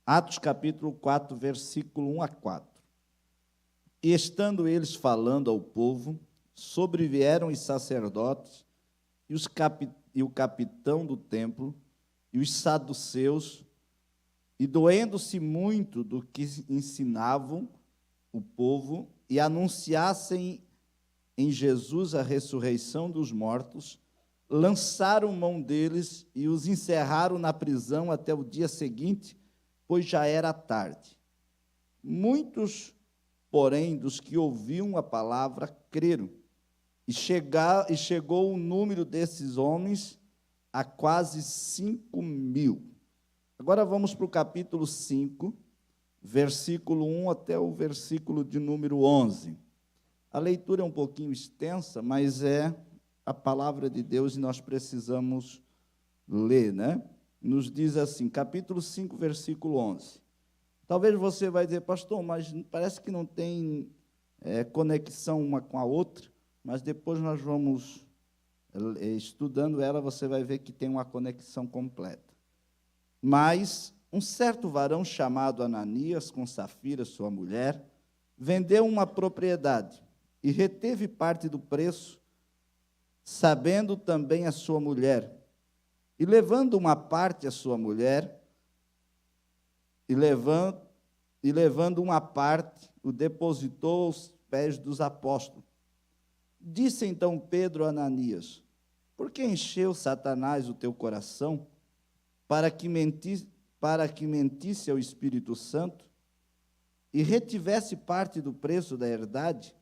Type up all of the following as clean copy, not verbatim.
Atos capítulo 4, versículo 1 a 4. E estando eles falando ao povo, sobrevieram os sacerdotes e o capitão do templo e os saduceus, e doendo-se muito do que ensinavam o povo e anunciassem em Jesus a ressurreição dos mortos, lançaram mão deles e os encerraram na prisão até o dia seguinte, pois já era tarde. Muitos, porém, dos que ouviam a palavra, creram, e chegou o número desses homens a quase 5.000. Agora vamos para o capítulo 5, versículo 1 até o versículo de número 11. A leitura é um pouquinho extensa, mas é a palavra de Deus e nós precisamos ler, né? Nos diz assim, capítulo 5, versículo 11. Talvez você vai dizer, pastor, mas parece que não tem conexão uma com a outra, mas depois nós vamos, estudando ela, você vai ver que tem uma conexão completa. Mas um certo varão chamado Ananias, com Safira, sua mulher, vendeu uma propriedade e reteve parte do preço, sabendo também a sua mulher. E levando uma parte a sua mulher, e levando uma parte, o depositou aos pés dos apóstolos. Disse então Pedro a Ananias, por que encheu Satanás o teu coração, para que mentisse ao Espírito Santo, e retivesse parte do preço da herdade,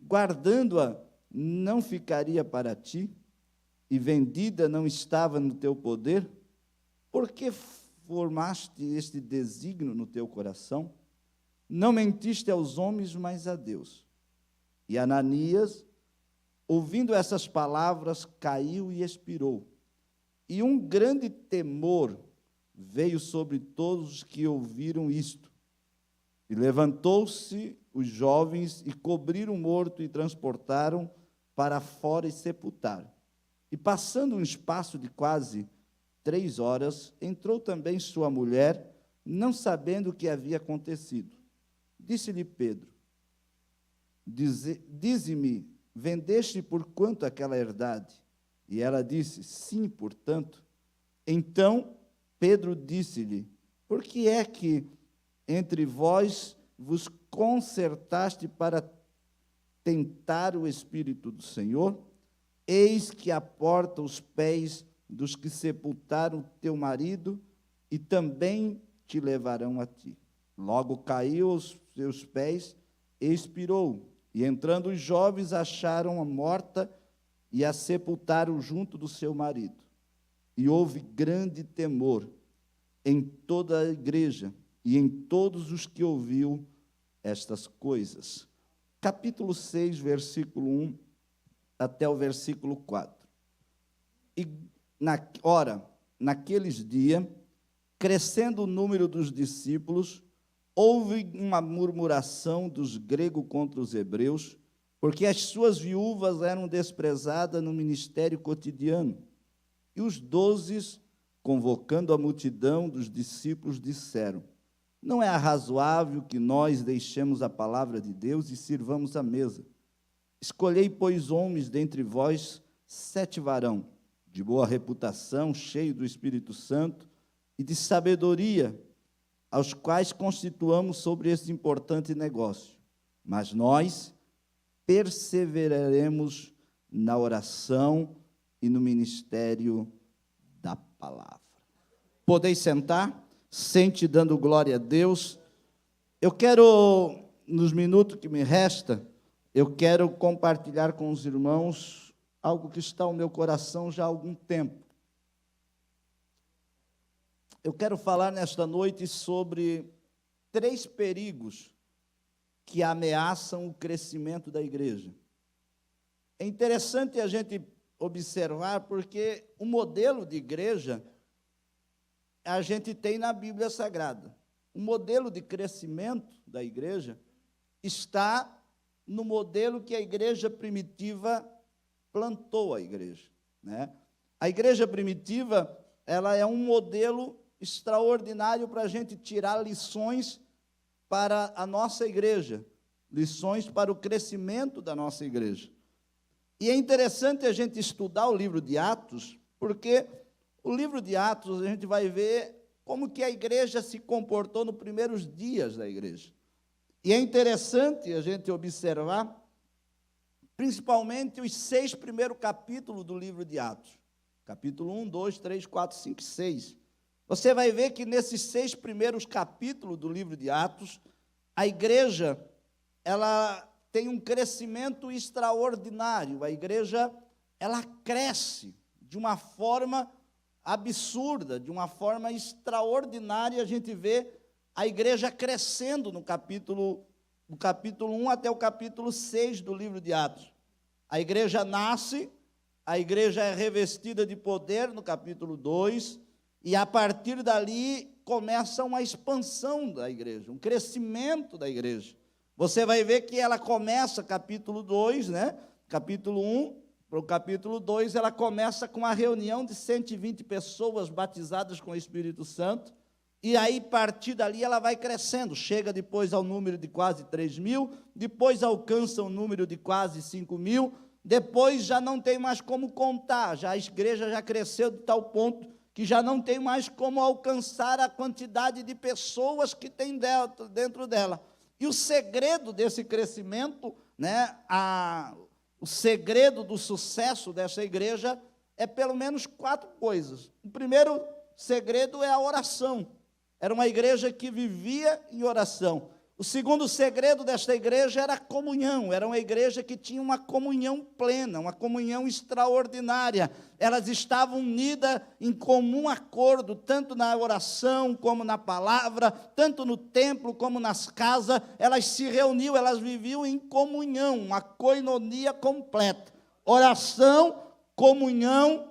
guardando-a, não ficaria para ti, e vendida não estava no teu poder? Por que formaste este desígnio no teu coração? Não mentiste aos homens, mas a Deus. E Ananias, ouvindo essas palavras, caiu e expirou. E um grande temor veio sobre todos os que ouviram isto. E levantou-se os jovens e cobriram o morto e transportaram para fora e sepultaram. E passando um espaço de quase 3 horas, entrou também sua mulher, não sabendo o que havia acontecido. Disse-lhe Pedro, dize-me, vendeste por quanto aquela herdade? E ela disse, sim, portanto. Então Pedro disse-lhe, por que é que entre vós vos concertaste para tentar o Espírito do Senhor? Eis que à porta os pés dos que sepultaram teu marido, e também te levarão a ti. Logo caiu aos seus pés e expirou. E entrando os jovens, acharam-a morta e a sepultaram junto do seu marido. E houve grande temor em toda a igreja e em todos os que ouviu estas coisas. Capítulo 6, versículo 1 até o versículo 4. E naqueles dias, crescendo o número dos discípulos, houve uma murmuração dos gregos contra os hebreus, porque as suas viúvas eram desprezadas no ministério cotidiano. E os 12, convocando a multidão dos discípulos, disseram, não é razoável que nós deixemos a palavra de Deus e sirvamos a mesa. Escolhei, pois, homens dentre vós, 7 varão, de boa reputação, cheio do Espírito Santo e de sabedoria, aos quais constituamos sobre esse importante negócio. Mas nós perseveraremos na oração e no ministério da palavra. Podeis sentar? Sente dando glória a Deus. Eu quero, nos minutos que me resta, eu quero compartilhar com os irmãos algo que está no meu coração já há algum tempo. Eu quero falar nesta noite sobre 3 perigos que ameaçam o crescimento da igreja. É interessante a gente observar, porque o modelo de igreja a gente tem na Bíblia Sagrada. O modelo de crescimento da igreja está no modelo que a igreja primitiva plantou a igreja, né? A igreja primitiva, ela é um modelo extraordinário para a gente tirar lições para a nossa igreja, lições para o crescimento da nossa igreja. E é interessante a gente estudar o livro de Atos, porque o livro de Atos a gente vai ver como que a igreja se comportou nos primeiros dias da igreja. E é interessante a gente observar, principalmente os 6 primeiros capítulos do livro de Atos. Capítulo 1, 2, 3, 4, 5, 6. Você vai ver que nesses 6 primeiros capítulos do livro de Atos, a igreja, ela tem um crescimento extraordinário. A igreja, ela cresce de uma forma absurda, de uma forma extraordinária. A gente vê a igreja crescendo do capítulo 1 até o capítulo 6 do livro de Atos. A igreja nasce, a igreja é revestida de poder no capítulo 2, e a partir dali começa uma expansão da igreja, um crescimento da igreja. Você vai ver que ela começa, capítulo 2, capítulo 1, para o capítulo 2, ela começa com uma reunião de 120 pessoas batizadas com o Espírito Santo, e aí, a partir dali, ela vai crescendo, chega depois ao número de quase 3.000, depois alcança o número de quase 5.000, depois já não tem mais como contar, a igreja já cresceu de tal ponto que já não tem mais como alcançar a quantidade de pessoas que tem dentro dela. E o segredo desse crescimento, o segredo do sucesso dessa igreja é pelo menos 4 coisas. O primeiro segredo é a oração. Era uma igreja que vivia em oração. O segundo segredo desta igreja era a comunhão. Era uma igreja que tinha uma comunhão plena, uma comunhão extraordinária. Elas estavam unidas em comum acordo, tanto na oração como na palavra, tanto no templo como nas casas. Elas se reuniam, elas viviam em comunhão, uma koinonia completa. Oração, comunhão,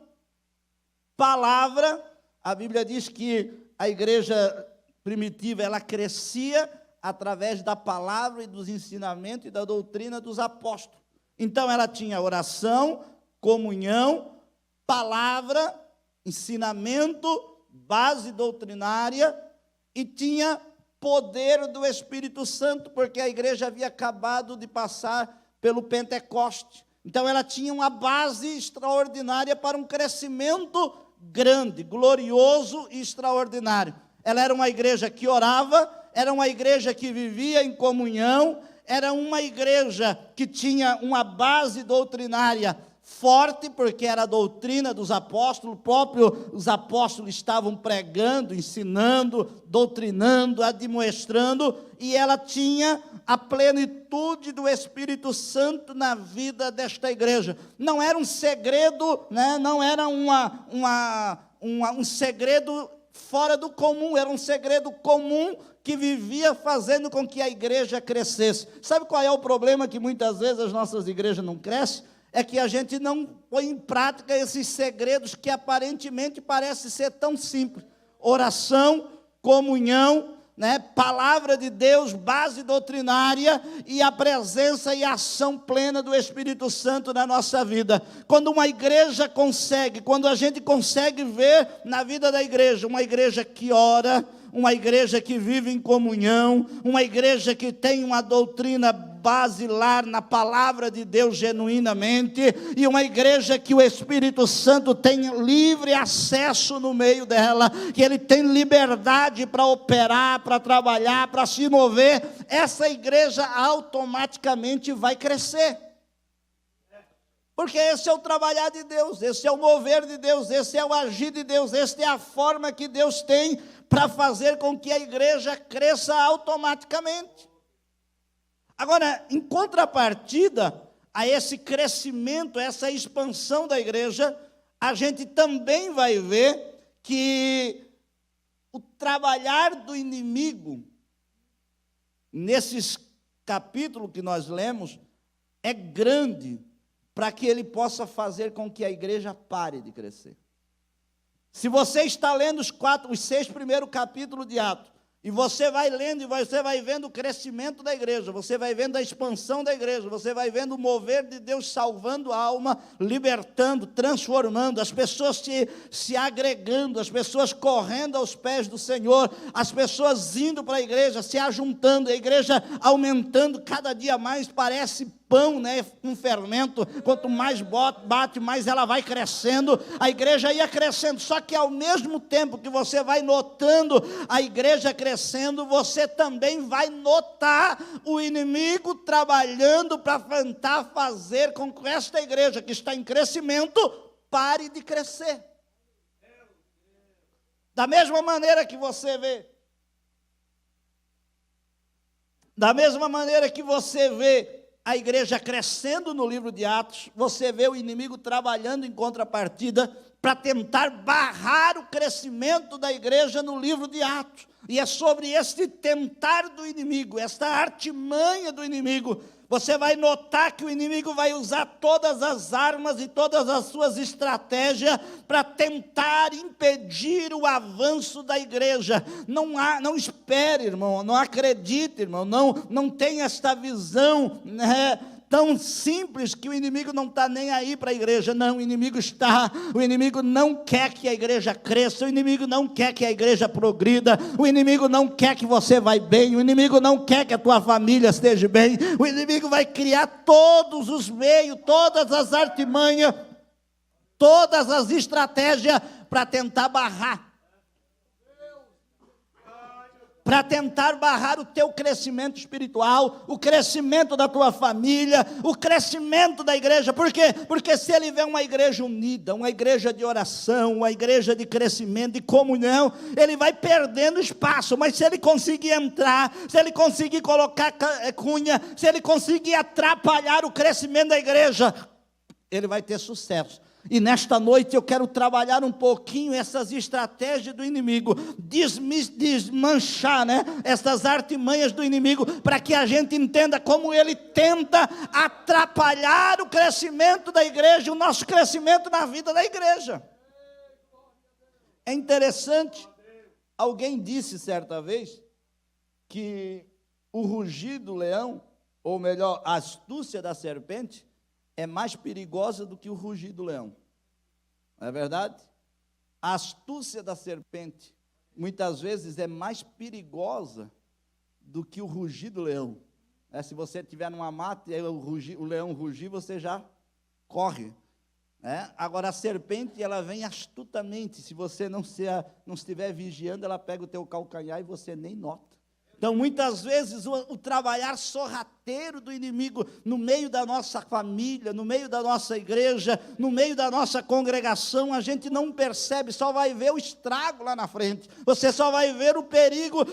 palavra. A Bíblia diz que a igreja primitiva, ela crescia através da palavra e dos ensinamentos e da doutrina dos apóstolos. Então, ela tinha oração, comunhão, palavra, ensinamento, base doutrinária, e tinha poder do Espírito Santo, porque a igreja havia acabado de passar pelo Pentecoste. Então, ela tinha uma base extraordinária para um crescimento grande, glorioso e extraordinário. Ela era uma igreja que orava, era uma igreja que vivia em comunhão, era uma igreja que tinha uma base doutrinária forte, porque era a doutrina dos apóstolos, os apóstolos estavam pregando, ensinando, doutrinando, admoestrando, e ela tinha a plenitude do Espírito Santo na vida desta igreja. Não era um segredo, não era um segredo fora do comum, era um segredo comum que vivia fazendo com que a igreja crescesse. Sabe qual é o problema que muitas vezes as nossas igrejas não crescem? É que a gente não põe em prática esses segredos que aparentemente parecem ser tão simples. Oração, comunhão, palavra de Deus, base doutrinária e a presença e a ação plena do Espírito Santo na nossa vida. Quando uma igreja consegue, quando a gente consegue ver na vida da igreja, uma igreja que ora, uma igreja que vive em comunhão, uma igreja que tem uma doutrina basilar na palavra de Deus genuinamente, e uma igreja que o Espírito Santo tem livre acesso no meio dela, que ele tem liberdade para operar, para trabalhar, para se mover, essa igreja automaticamente vai crescer. Porque esse é o trabalhar de Deus, esse é o mover de Deus, esse é o agir de Deus, essa é a forma que Deus tem para fazer com que a igreja cresça automaticamente. Agora, em contrapartida a esse crescimento, essa expansão da igreja, a gente também vai ver que o trabalhar do inimigo, nesses capítulos que nós lemos, é grande para que ele possa fazer com que a igreja pare de crescer. Se você está lendo os 6 primeiros capítulos de Atos, E você vai lendo e você vai vendo o crescimento da igreja, você vai vendo a expansão da igreja, você vai vendo o mover de Deus salvando a alma, libertando, transformando, as pessoas se agregando, as pessoas correndo aos pés do Senhor, as pessoas indo para a igreja, se ajuntando, a igreja aumentando cada dia mais, parece pão, né, com fermento, quanto mais bate, mais ela vai crescendo, a igreja ia crescendo, só que ao mesmo tempo que você vai notando a igreja crescendo, você também vai notar o inimigo trabalhando para tentar fazer com que esta igreja que está em crescimento, pare de crescer. Da mesma maneira que você vê, a igreja crescendo no livro de Atos, você vê o inimigo trabalhando em contrapartida para tentar barrar o crescimento da igreja no livro de Atos. E é sobre este tentar do inimigo, esta artimanha do inimigo, você vai notar que o inimigo vai usar todas as armas e todas as suas estratégias para tentar impedir o avanço da igreja. Não espere, irmão, não acredite, irmão, não tenha esta visão, né, tão simples que o inimigo não está nem aí para a igreja. Não, o inimigo não quer que a igreja cresça, o inimigo não quer que a igreja progrida, o inimigo não quer que você vá bem, o inimigo não quer que a tua família esteja bem, o inimigo vai criar todos os meios, todas as artimanhas, todas as estratégias para tentar barrar o teu crescimento espiritual, o crescimento da tua família, o crescimento da igreja. Por quê? Porque se ele vê uma igreja unida, uma igreja de oração, uma igreja de crescimento, de comunhão, ele vai perdendo espaço. Mas se ele conseguir entrar, se ele conseguir colocar cunha, se ele conseguir atrapalhar o crescimento da igreja, ele vai ter sucesso. E nesta noite eu quero trabalhar um pouquinho essas estratégias do inimigo, desmanchar, né, essas artimanhas do inimigo, para que a gente entenda como ele tenta atrapalhar o crescimento da igreja, o nosso crescimento na vida da igreja. É interessante, alguém disse certa vez que o rugir do leão, ou melhor, a astúcia da serpente, é mais perigosa do que o rugir do leão. Não é verdade? A astúcia da serpente, muitas vezes, é mais perigosa do que o rugir do leão. Se você estiver numa mata e o leão rugir, você já corre. Agora, a serpente, ela vem astutamente. Se você não estiver vigiando, ela pega o teu calcanhar e você nem nota. Então, muitas vezes, o trabalhar sorrateiro do inimigo no meio da nossa família, no meio da nossa igreja, no meio da nossa congregação, a gente não percebe, só vai ver o estrago lá na frente. Você só vai ver o perigo,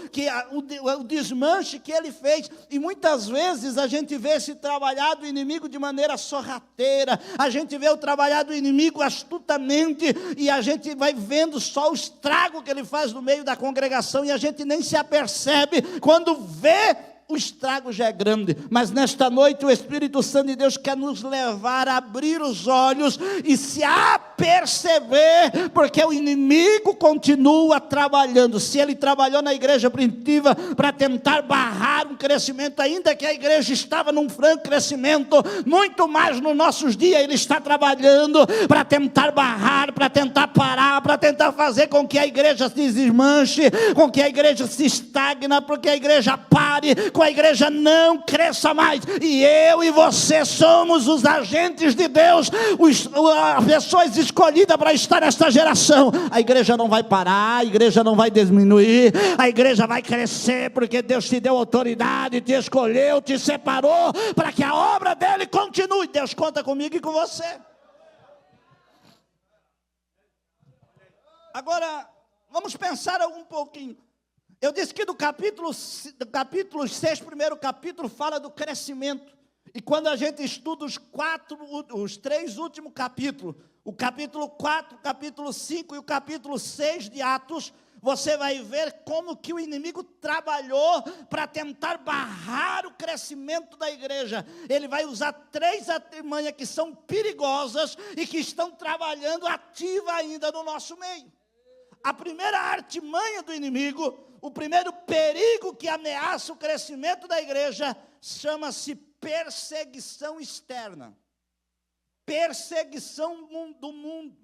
o desmanche que ele fez. E muitas vezes a gente vê esse trabalhar do inimigo de maneira sorrateira, a gente vê o trabalhar do inimigo astutamente, e a gente vai vendo só o estrago que ele faz no meio da congregação, e a gente nem se apercebe. Quando vê, o estrago já é grande. Mas nesta noite o Espírito Santo de Deus quer nos levar a abrir os olhos e se aperceber, porque o inimigo continua trabalhando. Se ele trabalhou na igreja primitiva para tentar barrar um crescimento, ainda que a igreja estava num franco crescimento, muito mais nos nossos dias ele está trabalhando para tentar barrar, para tentar parar, para tentar fazer com que a igreja se desmanche, com que a igreja se estagna, porque a igreja pare, com a igreja não cresça mais. E eu e você somos os agentes de Deus, as pessoas escolhidas para estar nesta geração. A igreja não vai parar, a igreja não vai diminuir, a igreja vai crescer, porque Deus te deu autoridade, te escolheu, te separou para que a obra dele continue. Deus conta comigo e com você. Agora, vamos pensar um pouquinho. Eu disse que do capítulo 6, primeiro capítulo, fala do crescimento. E quando a gente estuda os 3 últimos capítulos, o capítulo 4, o capítulo 5 e o capítulo 6 de Atos, você vai ver como que o inimigo trabalhou para tentar barrar o crescimento da igreja. Ele vai usar 3 artimanhas que são perigosas e que estão trabalhando ativa ainda no nosso meio. A primeira artimanha do inimigo o primeiro perigo que ameaça o crescimento da igreja chama-se perseguição externa. Perseguição do mundo.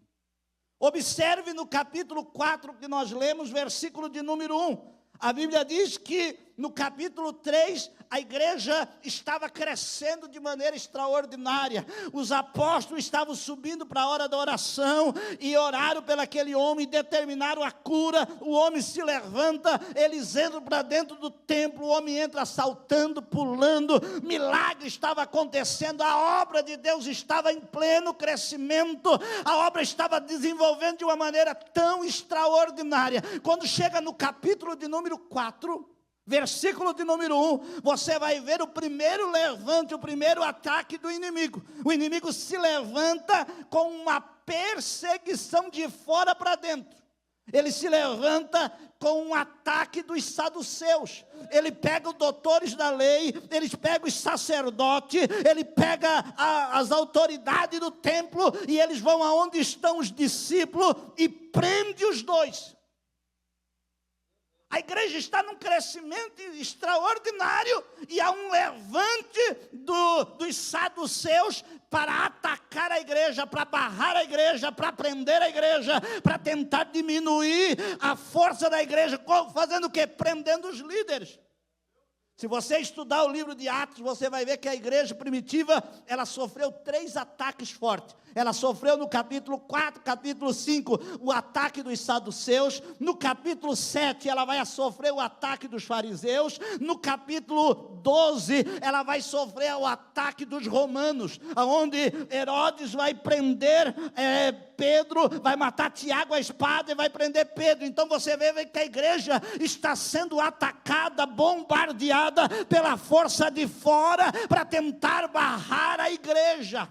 Observe no capítulo 4 que nós lemos, versículo de número 1. A Bíblia diz que no capítulo 3, a igreja estava crescendo de maneira extraordinária. Os apóstolos estavam subindo para a hora da oração e oraram pelo aquele homem, determinaram a cura. O homem se levanta, eles entram para dentro do templo, o homem entra saltando, pulando, milagre estava acontecendo, a obra de Deus estava em pleno crescimento, a obra estava desenvolvendo de uma maneira tão extraordinária. Quando chega no capítulo de número 4, versículo de número 1, você vai ver o primeiro levante, o primeiro ataque do inimigo. O inimigo se levanta com uma perseguição de fora para dentro. Ele se levanta com um ataque dos saduceus. Ele pega os doutores da lei, eles pegam os sacerdotes, ele pega as autoridades do templo, e eles vão aonde estão os discípulos e prende os dois. A igreja está num crescimento extraordinário e há um levante dos saduceus para atacar a igreja, para barrar a igreja, para prender a igreja, para tentar diminuir a força da igreja, fazendo o quê? Prendendo os líderes. Se você estudar o livro de Atos, você vai ver que a igreja primitiva, ela sofreu 3 ataques fortes. Ela sofreu no capítulo 4, capítulo 5, o ataque dos saduceus. No capítulo 7, ela vai sofrer o ataque dos fariseus. No capítulo 12, ela vai sofrer o ataque dos romanos, onde Herodes vai prender Pedro, vai matar Tiago à espada e vai prender Pedro. Então você vê que a igreja está sendo atacada, bombardeada pela força de fora para tentar barrar a igreja.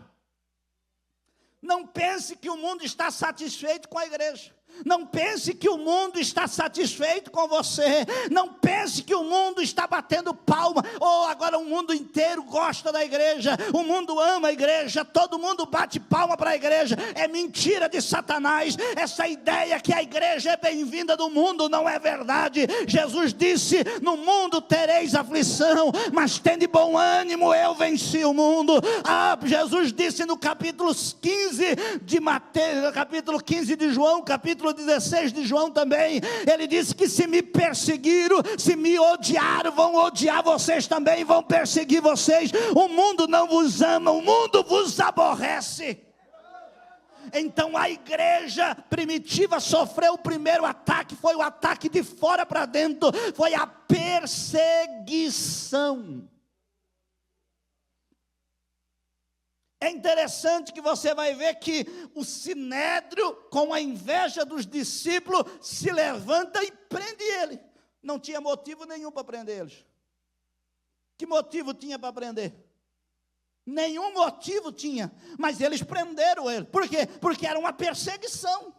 Não pense que o mundo está satisfeito com a igreja. Não pense que o mundo está satisfeito com você. Não pense que o mundo está batendo palma. Agora o mundo inteiro gosta da igreja. O mundo ama a igreja. Todo mundo bate palma para a igreja. É mentira de Satanás. Essa ideia que a igreja é bem-vinda do mundo não é verdade. Jesus disse: no mundo tereis aflição, mas tende bom ânimo, eu venci o mundo. Jesus disse no capítulo 15 de Mateus, capítulo 15 de João, capítulo 16 de João também, ele disse que se me perseguiram, se me odiaram, vão odiar vocês também, vão perseguir vocês. O mundo não vos ama, o mundo vos aborrece. Então a igreja primitiva sofreu o primeiro ataque, foi o ataque de fora para dentro, foi a perseguição. É interessante que você vai ver que o sinédrio, com a inveja dos discípulos, se levanta e prende ele. Não tinha motivo nenhum para prender eles. Que motivo tinha para prender? Nenhum motivo tinha, mas eles prenderam ele. Por quê? Porque era uma perseguição.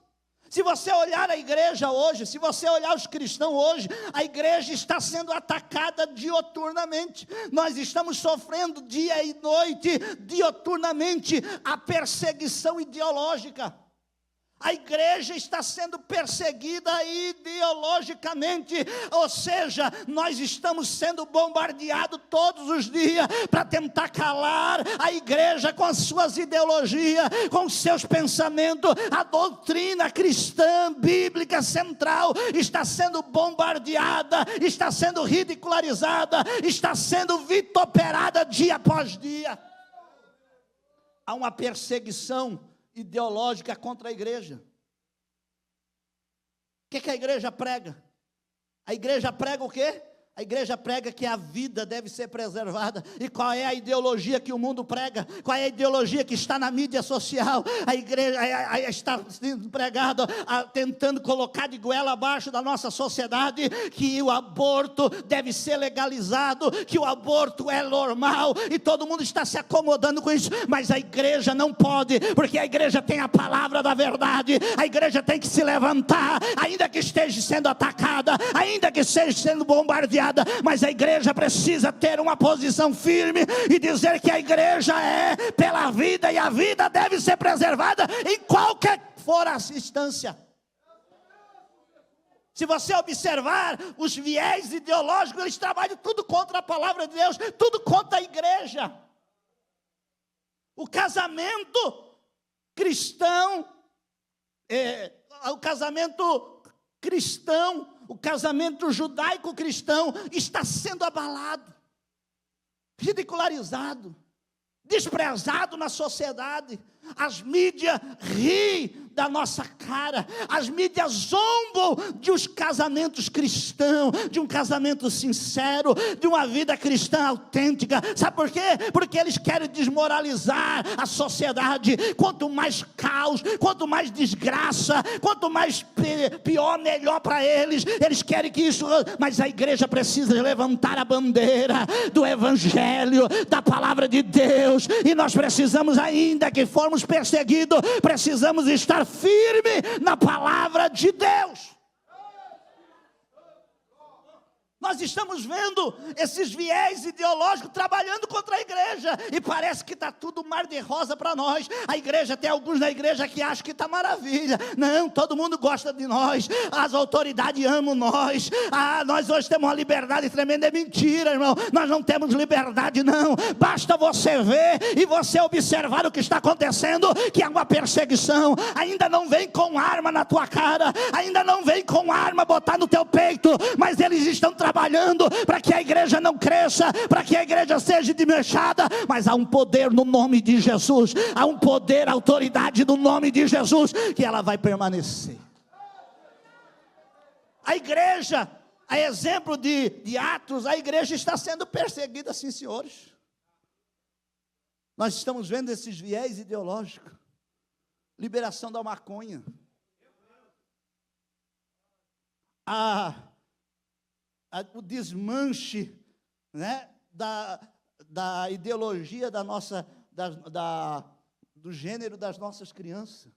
Se você olhar a igreja hoje, se você olhar os cristãos hoje, a igreja está sendo atacada dioturnamente. Nós estamos sofrendo dia e noite, dioturnamente, a perseguição ideológica. A igreja está sendo perseguida ideologicamente, ou seja, nós estamos sendo bombardeados todos os dias para tentar calar a igreja com as suas ideologias, com os seus pensamentos. A doutrina cristã, bíblica, central, está sendo bombardeada, está sendo ridicularizada, está sendo vituperada dia após dia. Há uma perseguição ideológica contra a igreja. O que a igreja prega? A igreja prega o quê? A igreja prega que a vida deve ser preservada. E qual é a ideologia que o mundo prega? Qual é a ideologia que está na mídia social? A igreja está sendo pregada, tentando colocar de goela abaixo da nossa sociedade, que o aborto deve ser legalizado, que o aborto é normal, e todo mundo está se acomodando com isso. Mas a igreja não pode, porque a igreja tem a palavra da verdade. A igreja tem que se levantar, ainda que esteja sendo atacada, ainda que esteja sendo bombardeada, mas a igreja precisa ter uma posição firme e dizer que a igreja é pela vida, e a vida deve ser preservada em qualquer for a instância. Se você observar os viés ideológicos, eles trabalham tudo contra a palavra de Deus, tudo contra a igreja. O casamento cristão, o casamento judaico-cristão está sendo abalado, ridicularizado, desprezado na sociedade. As mídias riem da nossa cara, as mídias zombam de uns casamentos cristãos, de um casamento sincero, de uma vida cristã autêntica. Sabe por quê? Porque eles querem desmoralizar a sociedade. Quanto mais caos, quanto mais desgraça, quanto mais pior, melhor para eles. Eles querem que isso, mas a igreja precisa levantar a bandeira do evangelho, da palavra de Deus, e nós precisamos, ainda que formos perseguidos, precisamos estar firme na palavra de Deus. Nós estamos vendo esses viés ideológicos trabalhando contra a igreja, e parece que está tudo mar de rosa para nós. A igreja, tem alguns na igreja que acham que está maravilha. Não, todo mundo gosta de nós, as autoridades amam nós, nós hoje temos uma liberdade tremenda. É mentira, irmão, nós não temos liberdade não. Basta você ver e você observar o que está acontecendo, que é uma perseguição. Ainda não vem com arma na tua cara, ainda não vem com arma botar no teu peito, mas eles estão trabalhando para que a igreja não cresça, para que a igreja seja desmanchada. Mas há um poder no nome de Jesus, há um poder, autoridade no nome de Jesus, que ela vai permanecer. A igreja, a exemplo de Atos, a igreja está sendo perseguida, sim, senhores. Nós estamos vendo esses viés ideológicos, liberação da maconha, o desmanche, né, da ideologia do gênero das nossas crianças.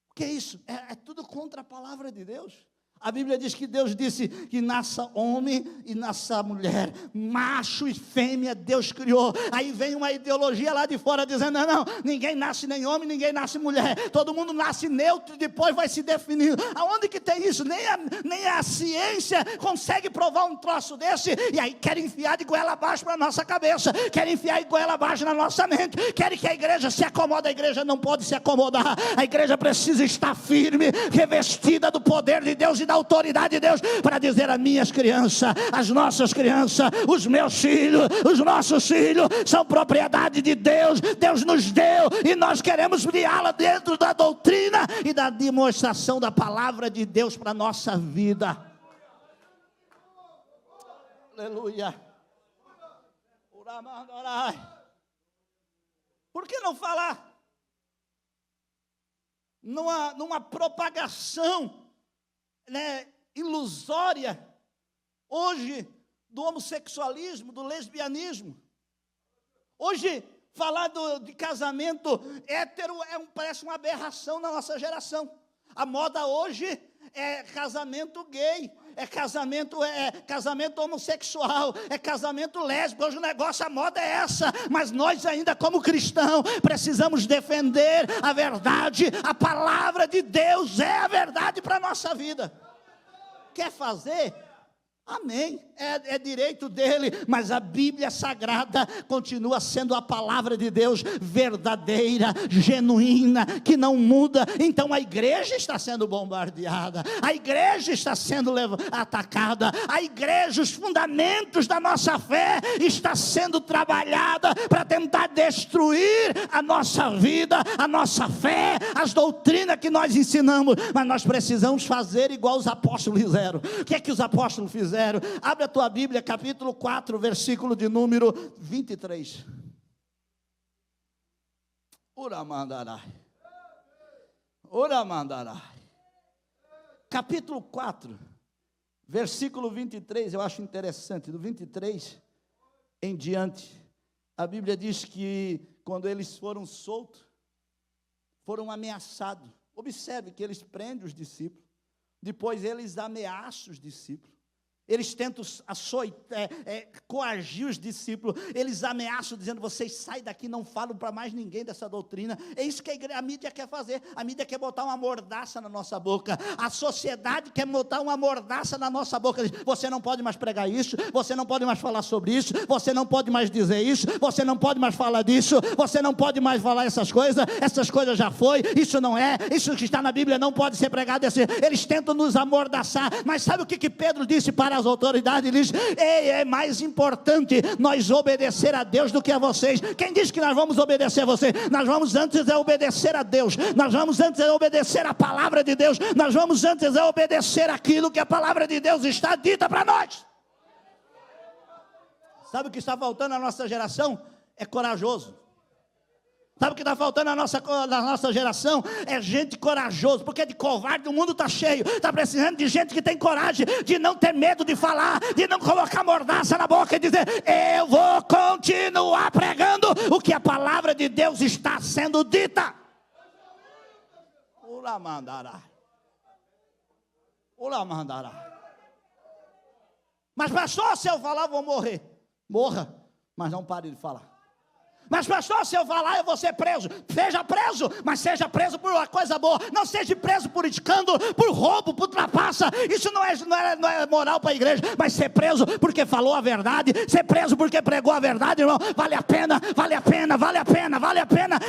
O que é isso? É tudo contra a palavra de Deus. A Bíblia diz que Deus disse que nasça homem e nasça mulher, macho e fêmea Deus criou. Aí vem uma ideologia lá de fora dizendo, não, ninguém nasce nem homem, ninguém nasce mulher, todo mundo nasce neutro e depois vai se definindo. Aonde que tem isso? Nem a ciência consegue provar um troço desse. E aí querem enfiar de goela abaixo para a nossa cabeça, querem enfiar de goela abaixo na nossa mente, querem que a igreja se acomode. A igreja não pode se acomodar, a igreja precisa estar firme, revestida do poder de Deus e da autoridade de Deus, para dizer às minhas crianças, as nossas crianças, os meus filhos, os nossos filhos, são propriedade de Deus, Deus nos deu, e nós queremos criá-la dentro da doutrina e da demonstração da palavra de Deus para a nossa vida. Aleluia. Por que não falar numa propagação, né, ilusória hoje do homossexualismo, do lesbianismo? Hoje falar de casamento hétero parece uma aberração na nossa geração. A moda hoje é casamento gay, é casamento homossexual, é casamento lésbico. Hoje o negócio, a moda é essa. Mas nós ainda como cristãos precisamos defender a verdade. A palavra de Deus é a verdade para a nossa vida. Quer fazer? Amém, é direito dele, mas a Bíblia Sagrada continua sendo a palavra de Deus, verdadeira, genuína, que não muda. Então a igreja está sendo bombardeada, a igreja está sendo atacada, a igreja, os fundamentos da nossa fé está sendo trabalhada para tentar destruir a nossa vida, a nossa fé, as doutrinas que nós ensinamos. Mas nós precisamos fazer igual os apóstolos fizeram. O que é que os apóstolos fizeram? Abre a tua Bíblia, capítulo 4, versículo de número 23. Uramandarai. Capítulo 4, versículo 23, eu acho interessante. Do 23 em diante, a Bíblia diz que quando eles foram soltos, foram ameaçados. Observe que eles prendem os discípulos, depois eles ameaçam os discípulos. Eles tentam coagir os discípulos, eles ameaçam dizendo, vocês saem daqui, não falam para mais ninguém dessa doutrina. É isso que a mídia quer fazer. A mídia quer botar uma mordaça na nossa boca, a sociedade quer botar uma mordaça na nossa boca. Você não pode mais pregar isso, você não pode mais falar sobre isso, você não pode mais dizer isso, você não pode mais falar disso, você não pode mais falar essas coisas já foi, isso não é, isso que está na Bíblia não pode ser pregado. Eles tentam nos amordaçar, mas sabe o que Pedro disse para as autoridades? Ele diz, é mais importante nós obedecer a Deus do que a vocês. Quem diz que nós vamos obedecer a vocês? Nós vamos antes obedecer a Deus, nós vamos antes obedecer a palavra de Deus, nós vamos antes obedecer aquilo que a palavra de Deus está dita para nós. Sabe o que está faltando na nossa geração? É corajoso. Sabe o que está faltando na nossa geração? É gente corajosa, porque de covarde o mundo está cheio. Está precisando de gente que tem coragem, de não ter medo de falar, de não colocar mordaça na boca e dizer, eu vou continuar pregando o que a palavra de Deus está sendo dita. Ula mandará. Mas pastor, se eu falar vou morrer. Morra, mas não pare de falar. Mas pastor, se eu falar eu vou ser preso. Seja preso, mas seja preso por uma coisa boa. Não seja preso por escândalo, por roubo, por trapaça. Isso não é moral para a igreja. Mas ser preso porque falou a verdade, ser preso porque pregou a verdade, irmão, vale a pena.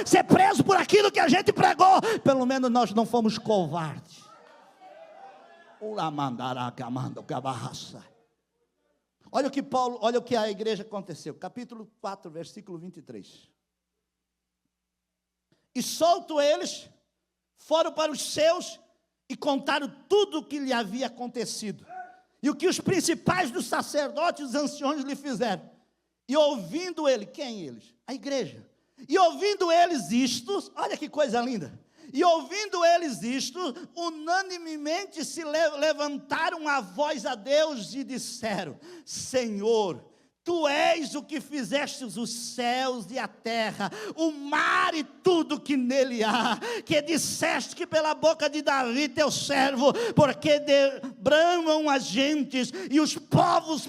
Ser preso por aquilo que a gente pregou. Pelo menos nós não fomos covardes. Olha o que a igreja aconteceu, capítulo 4, versículo 23. E solto eles, foram para os seus e contaram tudo o que lhe havia acontecido. E o que os principais dos sacerdotes e os anciões lhe fizeram. E ouvindo ele, quem eles? A igreja. E ouvindo eles isto, olha que coisa linda. E ouvindo eles isto, unanimemente se levantaram a voz a Deus e disseram, Senhor, Tu és o que fizestes os céus e a terra, o mar e tudo que nele há, que disseste que pela boca de Davi teu servo, porque bramam as gentes e os povos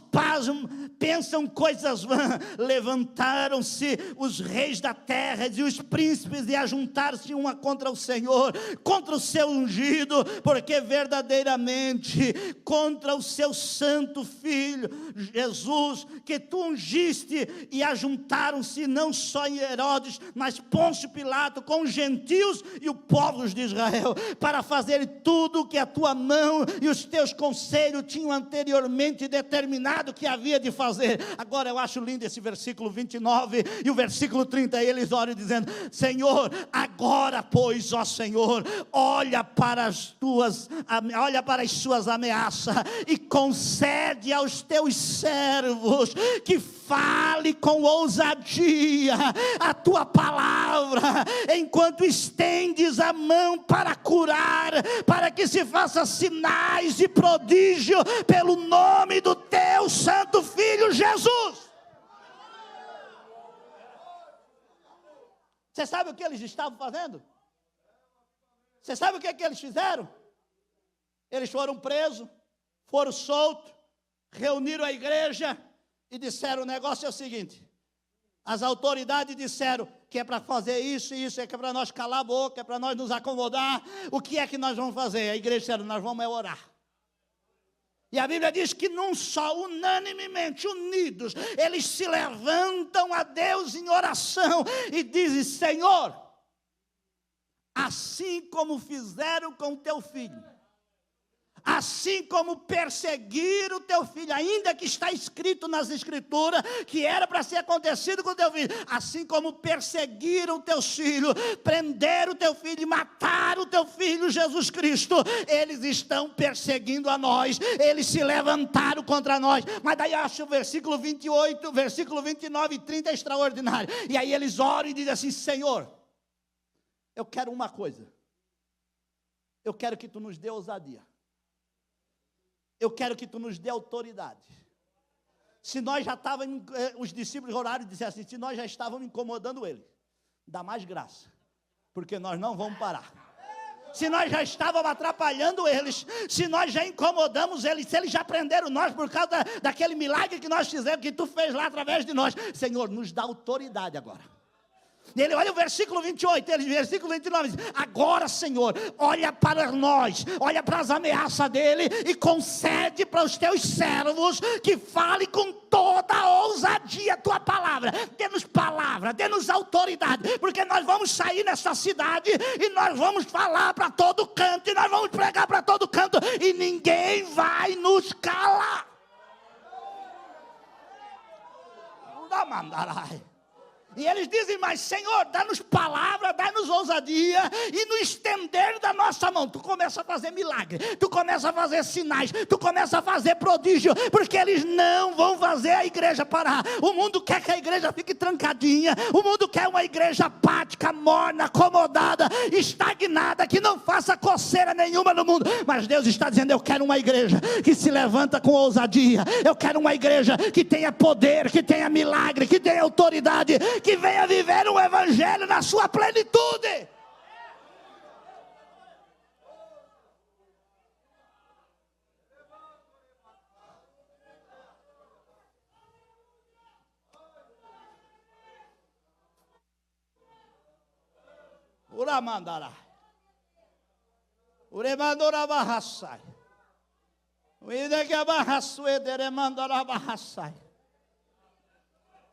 pensam coisas vãs, levantaram-se os reis da terra e os príncipes e ajuntaram-se uma contra o Senhor, contra o seu ungido, porque verdadeiramente contra o seu santo filho, Jesus, que tu ungiste, e ajuntaram-se não só em Herodes, mas Pôncio Pilato, com os gentios e os povos de Israel, para fazer tudo o que a tua mão e os teus conselhos tinham anteriormente determinado que havia de fazer. Agora eu acho lindo esse versículo 29 e o versículo 30, eles oram dizendo, Senhor, agora pois, ó Senhor, olha para as suas ameaças e concede aos teus servos que fale com ousadia a tua palavra, enquanto estendes a mão para curar, para que se faça sinais e prodígio pelo nome do teu santo filho Jesus. Você sabe o que eles estavam fazendo? Você sabe o que eles fizeram? Eles foram presos, foram soltos, reuniram a igreja e disseram, o negócio é o seguinte, as autoridades disseram que é para fazer isso e isso, é que é para nós calar a boca, é para nós nos acomodar, o que é que nós vamos fazer? A igreja disseram, nós vamos orar. E a Bíblia diz que num só, unanimemente, unidos, eles se levantam a Deus em oração e dizem, Senhor, assim como fizeram com o teu filho, assim como perseguiram o teu filho, ainda que está escrito nas escrituras, que era para ser acontecido com o teu filho, assim como perseguiram o teu filho, prenderam o teu filho e mataram o teu filho Jesus Cristo, eles estão perseguindo a nós, eles se levantaram contra nós. Mas daí eu acho o versículo 28, versículo 29 e 30 é extraordinário, e aí eles oram e dizem assim, Senhor, eu quero uma coisa, eu quero que tu nos dê ousadia, eu quero que tu nos dê autoridade. Se nós já estávamos, os discípulos oraram e disseram assim, se nós já estávamos incomodando ele, dá mais graça, porque nós não vamos parar. se nós já estávamos atrapalhando eles, se nós já incomodamos eles, se eles já prenderam nós por causa daquele milagre que nós fizemos, que tu fez lá através de nós, Senhor, nos dá autoridade agora. Ele olha o versículo 28, versículo 29, diz, agora, Senhor, olha para nós, olha para as ameaças dele e concede para os teus servos que fale com toda a ousadia a tua palavra. Palavra, dê-nos autoridade, porque nós vamos sair nessa cidade e nós vamos falar para todo canto, e nós vamos pregar para todo canto, e ninguém vai nos calar. Não dá mandarai. E eles dizem, mas Senhor, dá-nos palavra, dá-nos ousadia, e no estender da nossa mão, tu começa a fazer milagre, tu começa a fazer sinais, tu começa a fazer prodígio, porque eles não vão fazer a igreja parar. O mundo quer que a igreja fique trancadinha, o mundo quer uma igreja apática, morna, acomodada, estagnada, que não faça coceira nenhuma no mundo. Mas Deus está dizendo, eu quero uma igreja que se levanta com ousadia, eu quero uma igreja que tenha poder, que tenha milagre, que tenha autoridade, que venha viver o evangelho na sua plenitude. Uramandará. Uremandora barraçai. Uidegabarraçuederemandora barraçai.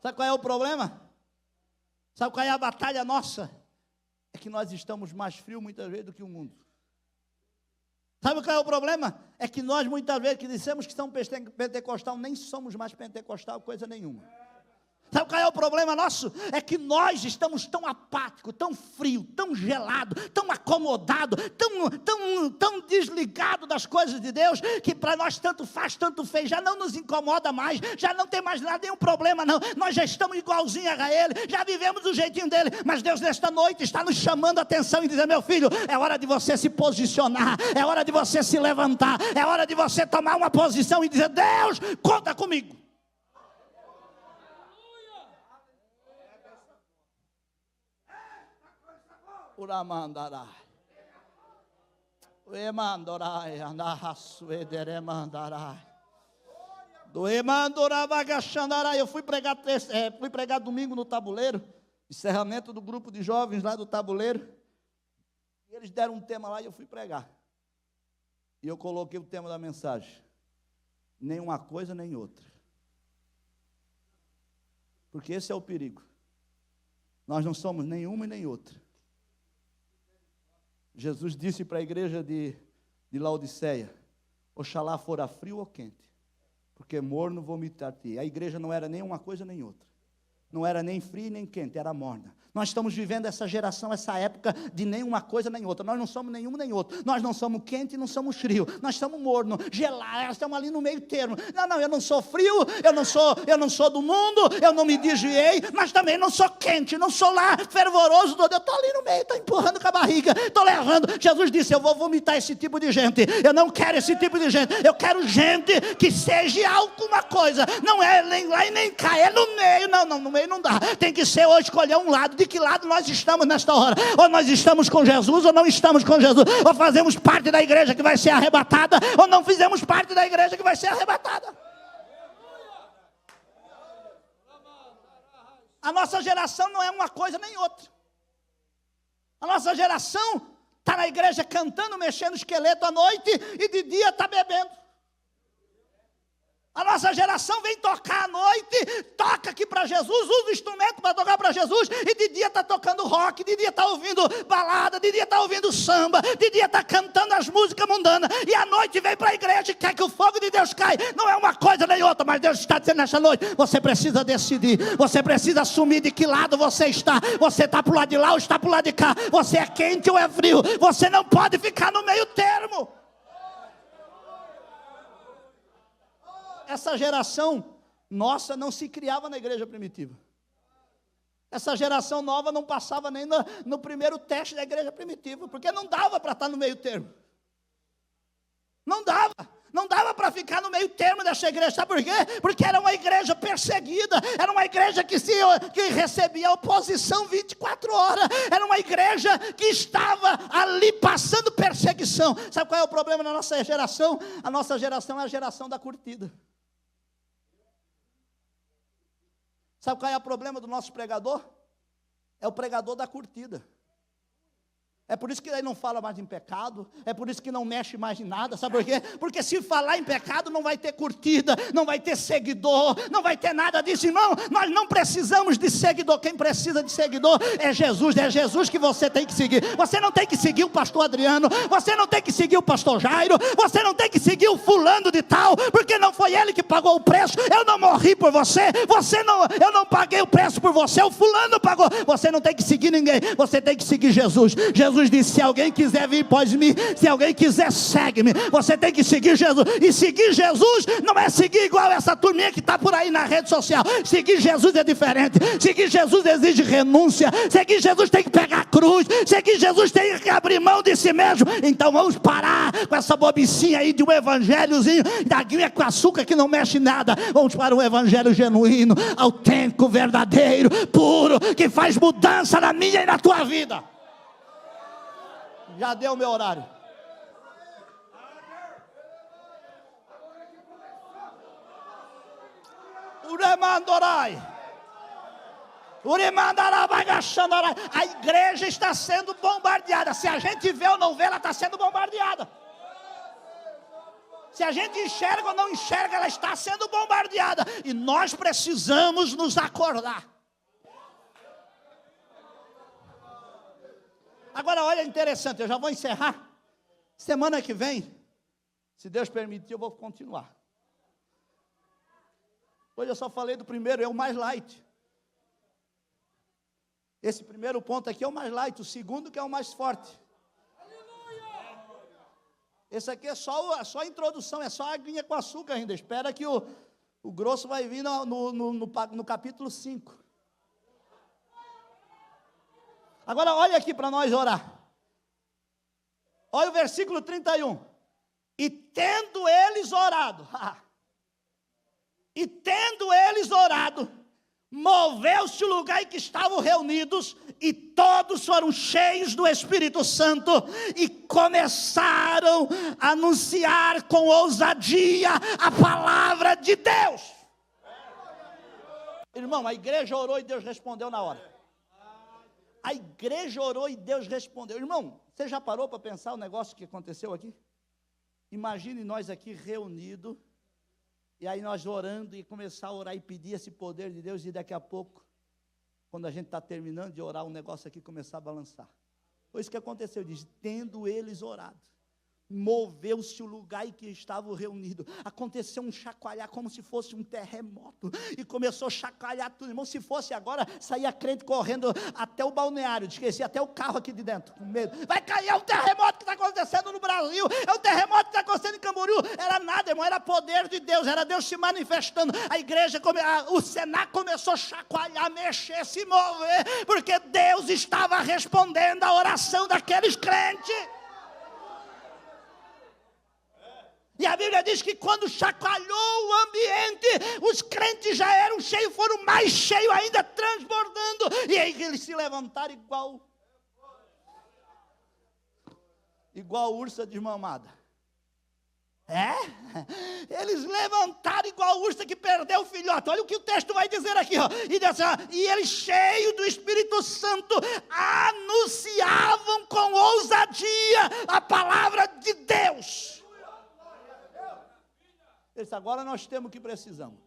Sabe qual é o problema? Sabe qual é a batalha nossa? É que nós estamos mais frios muitas vezes do que o mundo. Sabe qual é o problema? É que nós muitas vezes que dissemos que somos pentecostal, nem somos mais pentecostal coisa nenhuma. Sabe qual é o problema nosso? É que nós estamos tão apáticos, tão frios, tão gelados, tão acomodados, tão desligados das coisas de Deus, que para nós tanto faz, tanto fez, já não nos incomoda mais, já não tem mais nada, nenhum problema não, nós já estamos igualzinhos a Ele, já vivemos do jeitinho dele, mas Deus nesta noite está nos chamando a atenção e dizendo, meu filho, é hora de você se posicionar, é hora de você se levantar, é hora de você tomar uma posição e dizer, Deus, conta comigo. Uramandarai. Uemandorai, andarrasuederemandarai. Doemandorabagaxandarai. Eu fui pregar domingo no tabuleiro, encerramento do grupo de jovens lá do tabuleiro. E eles deram um tema lá e eu fui pregar. E eu coloquei o tema da mensagem: nem uma coisa nem outra. Porque esse é o perigo. Nós não somos nenhuma e nem outra. Jesus disse para a igreja de Laodiceia, oxalá fora frio ou quente, porque morno vomitar-te. A igreja não era nem uma coisa nem outra. Não era nem frio nem quente, era morna. Nós estamos vivendo essa geração, essa época de nem uma coisa nem outra. Nós não somos nenhum nem outro. Nós não somos quente e não somos frio. Nós estamos morno, gelado, nós estamos ali no meio termo. Não, eu não sou frio, eu não sou do mundo, eu não me desviei, mas também não sou quente, não sou lá fervoroso. Eu estou ali no meio, estou empurrando com a barriga, estou levando. Jesus disse, eu vou vomitar esse tipo de gente. Eu não quero esse tipo de gente. Eu quero gente que seja alguma coisa. Não é nem lá e nem cá, é no meio. Não, no meio não dá. Tem que ser hoje escolher um lado. De que lado nós estamos nesta hora? Ou nós estamos com Jesus ou não estamos com Jesus? Ou fazemos parte da igreja que vai ser arrebatada, ou não fizemos parte da igreja que vai ser arrebatada. A nossa geração não é uma coisa nem outra. A nossa geração está na igreja cantando, mexendo esqueleto à noite e de dia está bebendo. A nossa geração vem tocar à noite, toca aqui para Jesus, usa o instrumento para tocar para Jesus, e de dia está tocando rock, de dia está ouvindo balada, de dia está ouvindo samba, de dia está cantando as músicas mundanas, e à noite vem para a igreja e quer que o fogo de Deus caia. Não é uma coisa nem outra, mas Deus está dizendo nesta noite, você precisa decidir, você precisa assumir de que lado você está para o lado de lá ou está para o lado de cá, você é quente ou é frio, você não pode ficar no meio termo. Essa geração nossa não se criava na igreja primitiva. Essa geração nova não passava nem no primeiro teste da igreja primitiva, porque não dava para estar no meio termo. Não dava. Não dava para ficar no meio termo dessa igreja. Sabe por quê? Porque era uma igreja perseguida. Era uma igreja que recebia oposição 24 horas. Era uma igreja que estava ali passando perseguição. Sabe qual é o problema da nossa geração? A nossa geração é a geração da curtida. Sabe qual é o problema do nosso pregador? É o pregador da curtida. É por isso que ele não fala mais em pecado, é por isso que não mexe mais em nada, sabe por quê? Porque se falar em pecado não vai ter curtida, não vai ter seguidor, não vai ter nada disso, irmão. Nós não precisamos de seguidor, quem precisa de seguidor é Jesus que você tem que seguir. Você não tem que seguir o pastor Adriano, você não tem que seguir o pastor Jairo, você não tem que seguir o fulano de tal, porque não foi ele que pagou o preço. Eu não morri por você, eu não paguei o preço por você, o fulano pagou. Você não tem que seguir ninguém, você tem que seguir Jesus. Jesus disse: se alguém quiser vir após mim, se alguém quiser, segue-me. Você tem que seguir Jesus. E seguir Jesus não é seguir igual essa turminha que está por aí na rede social. Seguir Jesus é diferente. Seguir Jesus exige renúncia. Seguir Jesus tem que pegar a cruz. Seguir Jesus tem que abrir mão de si mesmo. Então vamos parar com essa bobicinha aí de um evangelhozinho da aguinha com açúcar que não mexe nada. Vamos para um evangelho genuíno, autêntico, verdadeiro, puro, que faz mudança na minha e na tua vida. Já deu o meu horário. A igreja está sendo bombardeada. Se a gente vê ou não vê, ela está sendo bombardeada. Se a gente enxerga ou não enxerga, ela está sendo bombardeada. E nós precisamos nos acordar. Agora olha, interessante, eu já vou encerrar. Semana que vem, se Deus permitir, eu vou continuar. Hoje eu só falei do primeiro, é o mais light. Esse primeiro ponto aqui é o mais light, o segundo que é o mais forte. Esse aqui é só a introdução, é só a aguinha com açúcar ainda. Espera que o grosso vai vir no capítulo 5. Agora olha aqui para nós orar. Olha o versículo 31. E tendo eles orado, moveu-se o lugar em que estavam reunidos, e todos foram cheios do Espírito Santo, e começaram a anunciar com ousadia a palavra de Deus. Irmão, a igreja orou e Deus respondeu na hora. A igreja orou e Deus respondeu. Irmão, você já parou para pensar o negócio que aconteceu aqui? Imagine nós aqui reunidos, e aí nós orando, e começar a orar e pedir esse poder de Deus, e daqui a pouco, quando a gente está terminando de orar, o negócio aqui começar a balançar. Foi isso que aconteceu, diz, tendo eles orado, moveu-se o lugar em que estavam reunidos, aconteceu um chacoalhar como se fosse um terremoto, e começou a chacoalhar tudo, irmão. Se fosse agora, saía crente correndo até o balneário, esquecia até o carro aqui de dentro, com medo. Vai cair, é um terremoto que está acontecendo no Brasil, é um terremoto que está acontecendo em Camboriú. Era nada, irmão, era poder de Deus, era Deus se manifestando. A igreja, o Senac começou a chacoalhar, mexer, se mover, porque Deus estava respondendo a oração daqueles crentes. E a Bíblia diz que quando chacoalhou o ambiente, os crentes já eram cheios, foram mais cheios ainda, transbordando. E aí eles se levantaram igual ursa desmamada. Eles levantaram igual ursa que perdeu o filhote. Olha o que o texto vai dizer aqui, ó. E eles, cheios do Espírito Santo, anunciavam com ousadia a palavra de Deus. Agora nós temos o que precisamos.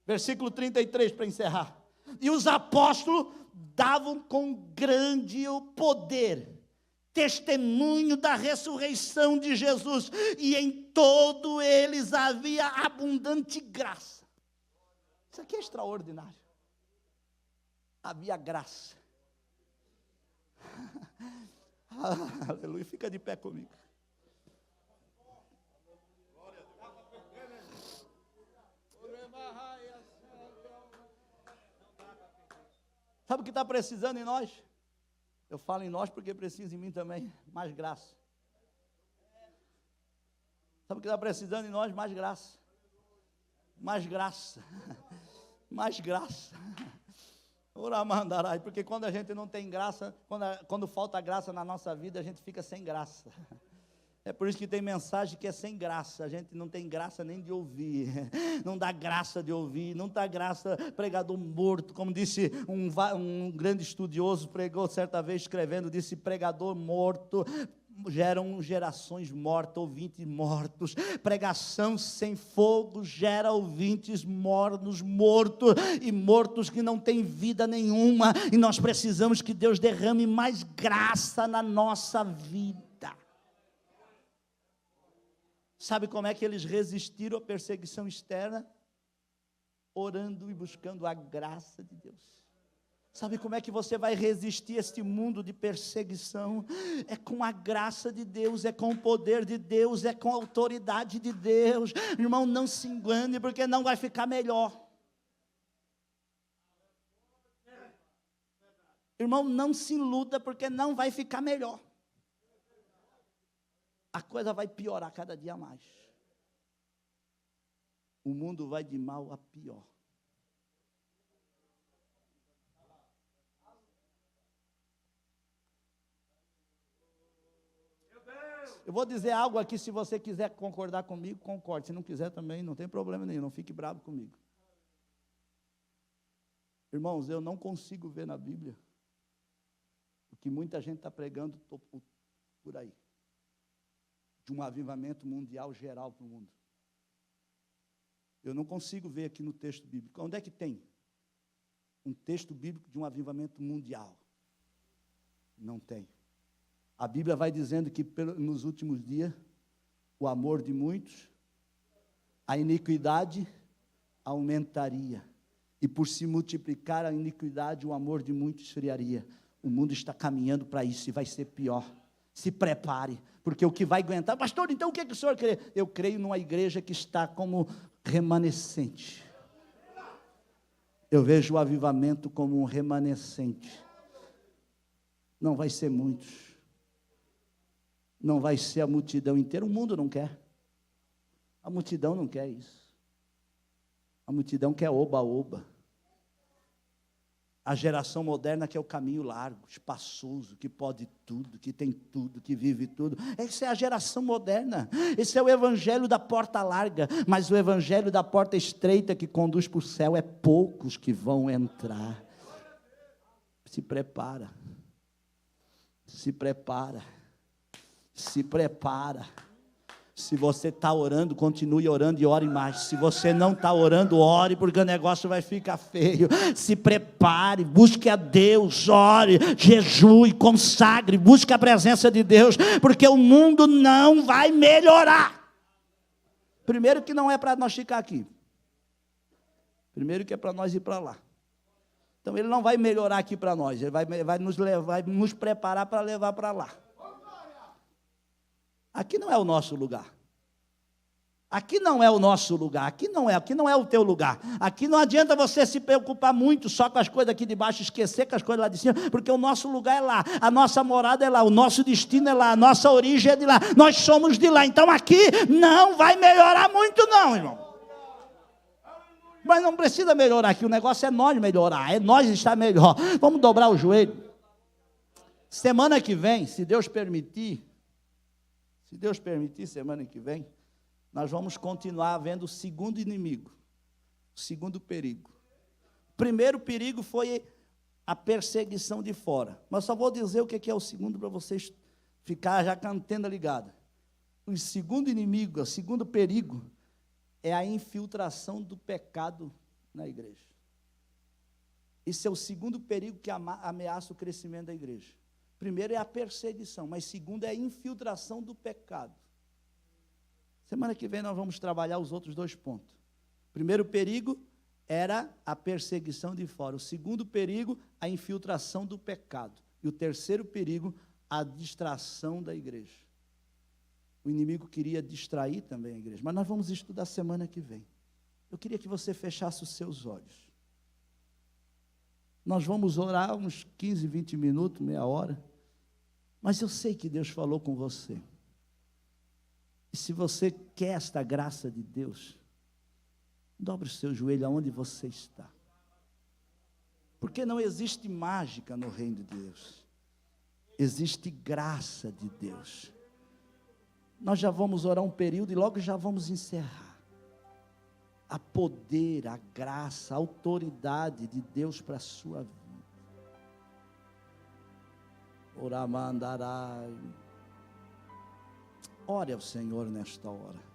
Versículo 33 para encerrar. E os apóstolos davam com grande poder testemunho da ressurreição de Jesus, e em todo eles havia abundante graça. Isso aqui é extraordinário. Havia graça. Aleluia, fica de pé comigo. Sabe o que está precisando em nós? Eu falo em nós porque precisa em mim também, mais graça. Sabe o que está precisando em nós? Mais graça. Mais graça. Mais graça. Uramandarai, porque quando a gente não tem graça, quando falta graça na nossa vida, a gente fica sem graça. É por isso que tem mensagem que é sem graça, a gente não tem graça nem de ouvir, não dá graça de ouvir, não dá graça, pregador morto, como disse um grande estudioso, pregou certa vez escrevendo, disse: pregador morto geram gerações mortas, ouvintes mortos, pregação sem fogo gera ouvintes mortos, e mortos que não têm vida nenhuma, e nós precisamos que Deus derrame mais graça na nossa vida. Sabe como é que eles resistiram à perseguição externa? Orando e buscando a graça de Deus. Sabe como é que você vai resistir a este mundo de perseguição? É com a graça de Deus, é com o poder de Deus, é com a autoridade de Deus. Irmão, não se engane, porque não vai ficar melhor. Irmão, não se iluda, porque não vai ficar melhor. A coisa vai piorar cada dia mais. O mundo vai de mal a pior. Eu vou dizer algo aqui, se você quiser concordar comigo, concorde. Se não quiser também, não tem problema nenhum, não fique bravo comigo. Irmãos, eu não consigo ver na Bíblia o que muita gente está pregando por aí, de um avivamento mundial geral para o mundo. Eu não consigo ver aqui no texto bíblico. Onde é que tem um texto bíblico de um avivamento mundial? Não tem. A Bíblia vai dizendo que nos últimos dias, o amor de muitos, a iniquidade aumentaria. E por se multiplicar a iniquidade, o amor de muitos esfriaria. O mundo está caminhando para isso e vai ser pior. Se prepare, porque o que vai aguentar... Pastor, então o que o senhor crê? Eu creio numa igreja que está como remanescente. Eu vejo o avivamento como um remanescente. Não vai ser muitos. Não vai ser a multidão inteira. O mundo não quer. A multidão não quer isso. A multidão quer oba-oba. A geração moderna quer o caminho largo, espaçoso, que pode tudo, que tem tudo, que vive tudo. Essa é a geração moderna. Esse é o evangelho da porta larga. Mas o evangelho da porta estreita que conduz para o céu é poucos que vão entrar. Se prepara. Se prepara. Se prepara. Se você está orando, continue orando e ore mais. Se você não está orando, ore, porque o negócio vai ficar feio. Se prepare, busque a Deus, ore, jejue, consagre, busque a presença de Deus, porque o mundo não vai melhorar. Primeiro que não é para nós ficar aqui. Primeiro que é para nós ir para lá. Então ele não vai melhorar aqui para nós, ele vai nos preparar para levar para lá. Aqui não é o nosso lugar. Aqui não é o nosso lugar. Aqui não é o teu lugar. Aqui não adianta você se preocupar muito só com as coisas aqui de baixo, esquecer com as coisas lá de cima, porque o nosso lugar é lá, a nossa morada é lá, o nosso destino é lá, a nossa origem é de lá, nós somos de lá. Então aqui não vai melhorar muito não, irmão. Mas não precisa melhorar aqui, o negócio é nós melhorar, é nós estar melhor. Vamos dobrar o joelho. Semana que vem, se Deus permitir, semana que vem, nós vamos continuar vendo o segundo inimigo, o segundo perigo. O primeiro perigo foi a perseguição de fora. Mas só vou dizer o que é o segundo para vocês ficar já com a antena ligada. O segundo inimigo, o segundo perigo, é a infiltração do pecado na igreja. Esse é o segundo perigo que ameaça o crescimento da igreja. Primeiro é a perseguição, mas segundo é a infiltração do pecado. Semana que vem nós vamos trabalhar os outros dois pontos. O primeiro perigo era a perseguição de fora. O segundo perigo, a infiltração do pecado. E o terceiro perigo, a distração da igreja. O inimigo queria distrair também a igreja, mas nós vamos estudar semana que vem. Eu queria que você fechasse os seus olhos. Nós vamos orar uns 15, 20 minutos, meia hora. Mas eu sei que Deus falou com você. E se você quer esta graça de Deus, dobre o seu joelho aonde você está. Porque não existe mágica no reino de Deus. Existe graça de Deus. Nós já vamos orar um período e logo já vamos encerrar. Há poder, a graça, a autoridade de Deus para a sua vida. Oramandarai. Ore ao Senhor nesta hora.